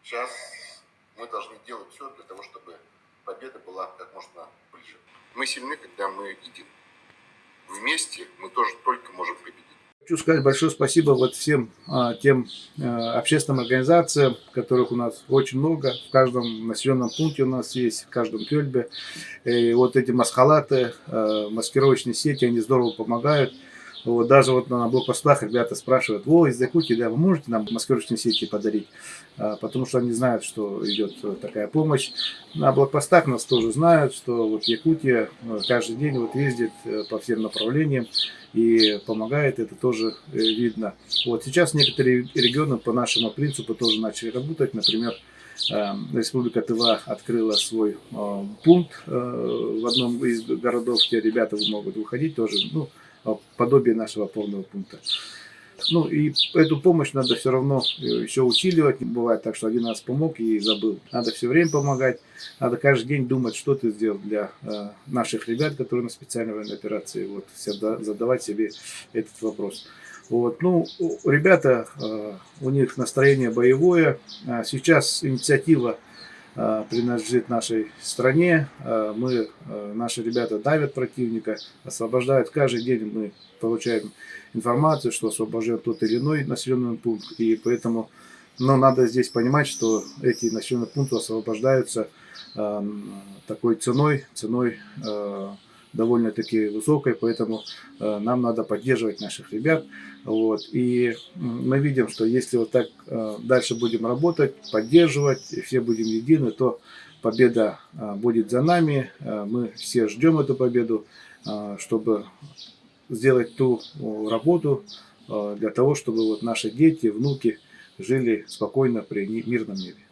Сейчас мы должны делать все для того, чтобы победа была как можно ближе. Мы сильны, когда мы едины. Вместе мы тоже только можем победить. Хочу сказать большое спасибо вот всем тем общественным организациям, которых у нас очень много. В каждом населенном пункте у нас есть, в каждом тельбе. И вот эти масхалаты, маскировочные сети, они здорово помогают. Вот даже вот на блокпостах ребята спрашивают: из Якутии, да, вы можете нам маскировочные сети подарить? Потому что они знают, что идет такая помощь. На блокпостах нас тоже знают, что вот Якутия каждый день вот ездит по всем направлениям и помогает, это тоже видно. Вот сейчас некоторые регионы по нашему принципу тоже начали работать. Например, Республика Тыва открыла свой пункт в одном из городов, где ребята могут выходить тоже, ну, подобие нашего опорного пункта. Ну и эту помощь надо все равно еще усиливать. Бывает так, что один раз помог и забыл. Надо все время помогать. Надо каждый день думать, что ты сделал для наших ребят, которые на специальной военной операции. Вот, всегда задавать себе этот вопрос. Вот, ну, ребята, у них настроение боевое. Сейчас инициатива принадлежит нашей стране. Наши ребята давят противника, освобождают. Каждый день мы получаем информацию, что освобожден тот или иной населенный пункт. И поэтому надо здесь понимать, что эти населенные пункты освобождаются такой ценой довольно-таки высокой, поэтому нам надо поддерживать наших ребят. Вот. И мы видим, что если вот так дальше будем работать, поддерживать, все будем едины, то победа будет за нами. Мы все ждем эту победу, чтобы сделать ту работу для того, чтобы вот наши дети, внуки жили спокойно при мирном небе.